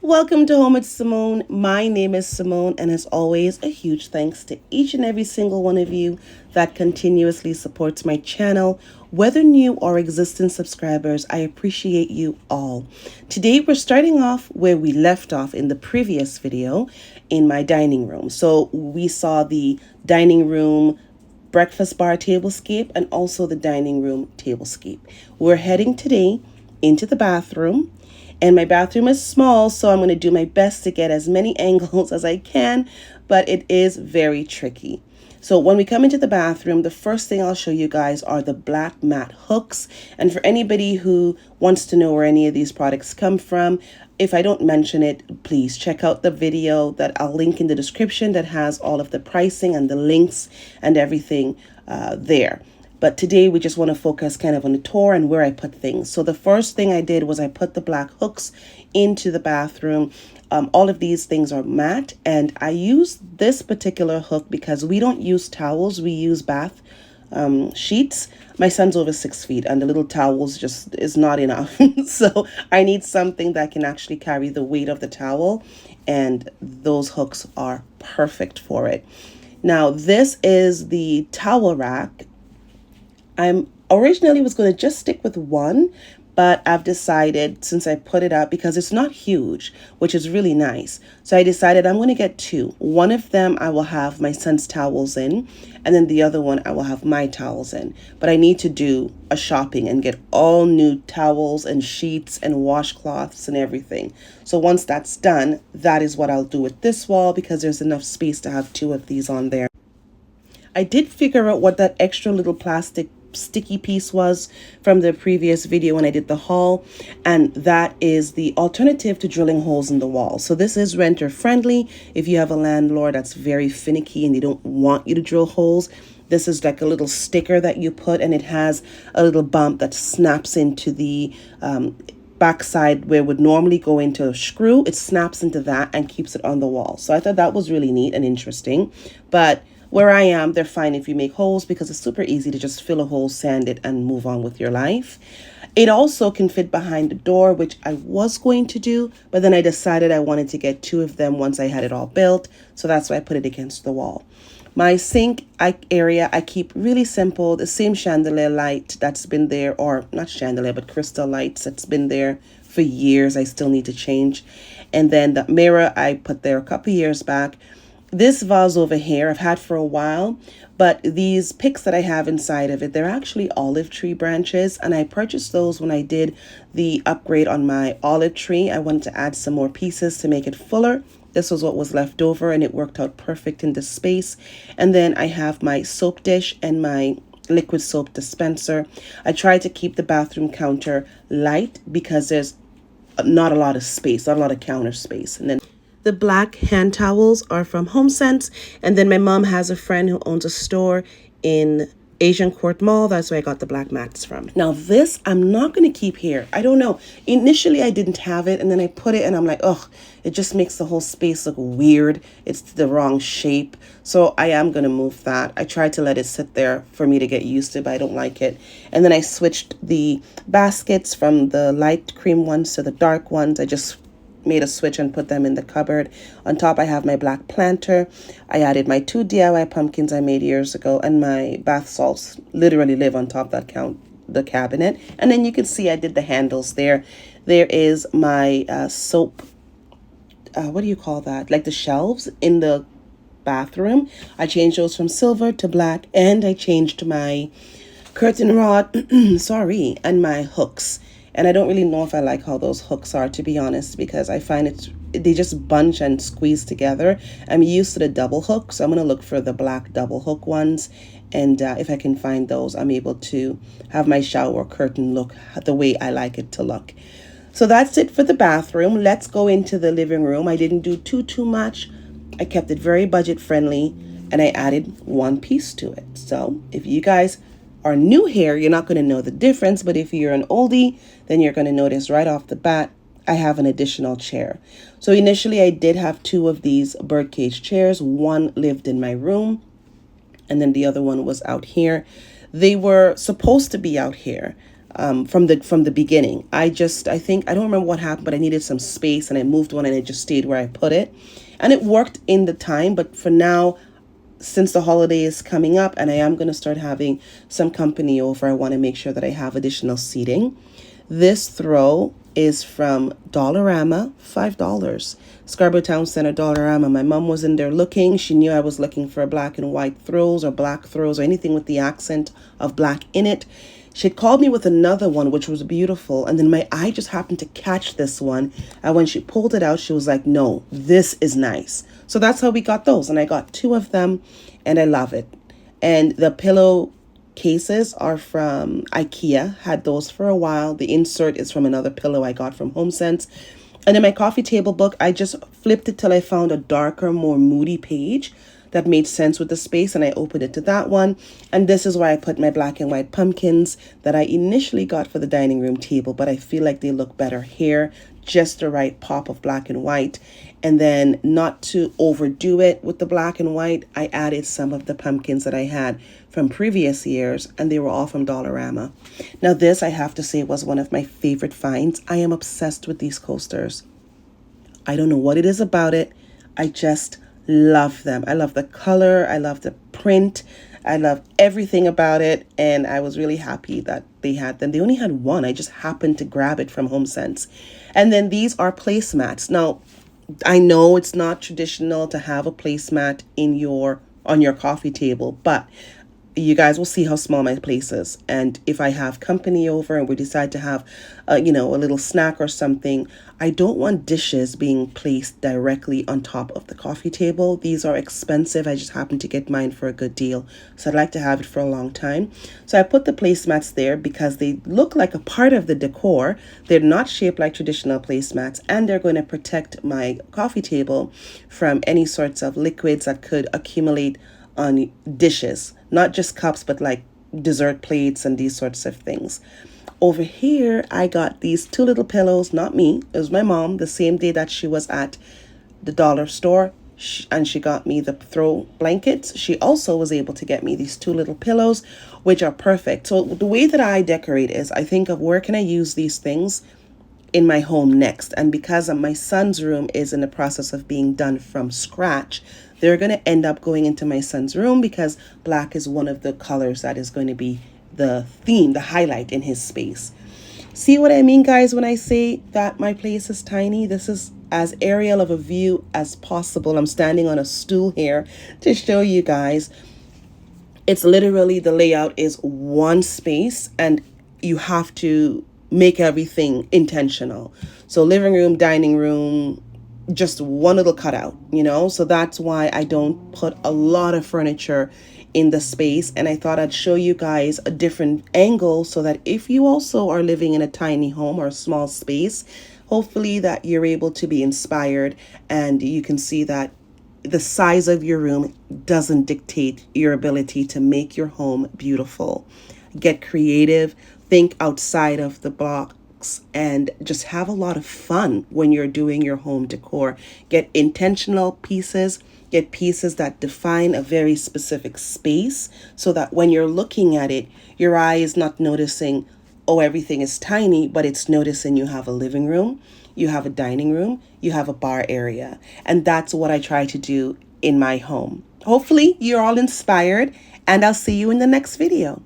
Welcome to Home with Simone. My name is Simone, and as always, a huge thanks to each and every single one of you that continuously supports my channel. Whether new or existing subscribers, I appreciate you all. Today, we're starting off where we left off in the previous video in my dining room. So we saw the dining room breakfast bar tablescape and also the dining room tablescape. We're heading today into the bathroom. And my bathroom is small, so I'm going to do my best to get as many angles as I can, but it is very tricky. So when we come into the bathroom, the first thing I'll show you guys are the black mat hooks. And for anybody who wants to know where any of these products come from, if I don't mention it, please check out the video that I'll link in the description that has all of the pricing and the links and everything there. But today we just want to focus kind of on the tour and where I put things. So the first thing I did was I put the black hooks into the bathroom. All of these things are matte, and I use this particular hook because we don't use towels. We use bath sheets. My son's over 6 feet and the little towels just is not enough. So I need something that can actually carry the weight of the towel, and those hooks are perfect for it. Now this is the towel rack. I'm originally was going to just stick with one, but I've decided since I put it up, because it's not huge, which is really nice. So I decided I'm going to get two. One of them I will have my son's towels in, and then the other one I will have my towels in. But I need to do a shopping and get all new towels and sheets and washcloths and everything. So once that's done, that is what I'll do with this wall, because there's enough space to have two of these on there. I did figure out what that extra little plastic sticky piece was from the previous video when I did the haul, and that is the alternative to drilling holes in the wall. So this is renter friendly. If you have a landlord that's very finicky and they don't want you to drill holes, this is like a little sticker that you put, and it has a little bump that snaps into the backside where it would normally go into a screw. It snaps into that and keeps it on the wall. So I thought that was really neat and interesting. But where I am, they're fine if you make holes, because it's super easy to just fill a hole, sand it, and move on with your life. It also can fit behind the door, which I was going to do, but then I decided I wanted to get two of them once I had it all built. So that's why I put it against the wall. My sink area, I keep really simple. The same chandelier light that's been there, or not chandelier, but crystal lights that's been there for years. I still need to change. And then the mirror I put there a couple years back. This vase over here I've had for a while, but these picks that I have inside of it, they're actually olive tree branches, and I purchased those when I did the upgrade on my olive tree. I wanted to add some more pieces to make it fuller. This was what was left over, and it worked out perfect in this space. And then I have my soap dish and my liquid soap dispenser. I try to keep the bathroom counter light because there's not a lot of space, not a lot of counter space. And then the black hand towels are from HomeSense. And then my mom has a friend who owns a store in Asian Court Mall. That's where I got the black mats from. Now this, I'm not going to keep here. I don't know. Initially, I didn't have it. And then I put it and I'm like, oh, it just makes the whole space look weird. It's the wrong shape. So I am going to move that. I tried to let it sit there for me to get used to, but I don't like it. And then I switched the baskets from the light cream ones to the dark ones. I just made a switch and put them in the cupboard. On top I have my black planter. I added my 2 DIY pumpkins I made years ago, and my bath salts literally live on top of the cabinet. And then you can see I did the handles there. There is my soap, what do you call that? Like the shelves in the bathroom. I changed those from silver to black, and I changed my curtain rod, sorry, and my hooks. And I don't really know if I like how those hooks are, to be honest, because I find they just bunch and squeeze together. I'm used to the double hook, so I'm going to look for the black double hook ones. And if I can find those, I'm able to have my shower curtain look the way I like it to look. So that's it for the bathroom. Let's go into the living room. I didn't do too much. I kept it very budget friendly, and I added one piece to it. So if you guys are new here, you're not going to know the difference, but if you're an oldie, then you're going to notice right off the bat I have an additional chair. So initially I did have two of these birdcage chairs. One lived in my room, and then the other one was out here. They were supposed to be out here, from the beginning. I think, I don't remember what happened, but I needed some space and I moved one and it just stayed where I put it. And it worked in the time, but for now, since the holiday is coming up and I am going to start having some company over, I want to make sure that I have additional seating. This throw is from Dollarama, $5. Scarborough Town Center Dollarama. My mom was in there looking. She knew I was looking for black and white throws or black throws or anything with the accent of black in it. She had called me with another one, which was beautiful. And then my eye just happened to catch this one. And when she pulled it out, she was like, no, this is nice. So that's how we got those. And I got 2 of them and I love it. And the pillow cases are from IKEA. Had those for a while. The insert is from another pillow I got from HomeSense. And in my coffee table book, I just flipped it till I found a darker, more moody page that made sense with the space, and I opened it to that one. And this is where I put my black and white pumpkins that I initially got for the dining room table, but I feel like they look better here. Just the right pop of black and white. And then, not to overdo it with the black and white, I added some of the pumpkins that I had from previous years, and they were all from Dollarama. Now this, I have to say, was one of my favorite finds. I am obsessed with these coasters. I don't know what it is about it. I just love them. I love the color. I love the print. I love everything about it. And I was really happy that they had them. They only had one. I just happened to grab it from HomeSense. And then these are placemats. Now, I know it's not traditional to have a placemat on your coffee table, but you guys will see how small my place is. And if I have company over and we decide to have, a little snack or something, I don't want dishes being placed directly on top of the coffee table. These are expensive. I just happened to get mine for a good deal. So I'd like to have it for a long time. So I put the placemats there because they look like a part of the decor. They're not shaped like traditional placemats, and they're going to protect my coffee table from any sorts of liquids that could accumulate on dishes, not just cups, but like dessert plates and these sorts of things. Over here, I got these 2 little pillows, not me, it was my mom, the same day that she was at the dollar store, and she got me the throw blankets. She also was able to get me these 2 little pillows, which are perfect. So the way that I decorate is I think of where can I use these things in my home next. And because my son's room is in the process of being done from scratch, they're going to end up going into my son's room because black is one of the colors that is going to be the theme, the highlight in his space. See what I mean, guys, when I say that my place is tiny? This is as aerial of a view as possible. I'm standing on a stool here to show you guys. It's literally, the layout is one space and you have to make everything intentional. So living room, dining room, just one little cutout, so that's why I don't put a lot of furniture in the space. And I thought I'd show you guys a different angle so that if you also are living in a tiny home or a small space, hopefully that you're able to be inspired and you can see that the size of your room doesn't dictate your ability to make your home beautiful. Get creative, think outside of the box, and just have a lot of fun when you're doing your home decor. Get intentional pieces, get pieces that define a very specific space so that when you're looking at it, your eye is not noticing, oh, everything is tiny, but it's noticing you have a living room, you have a dining room, you have a bar area. And that's what I try to do in my home. Hopefully you're all inspired, and I'll see you in the next video.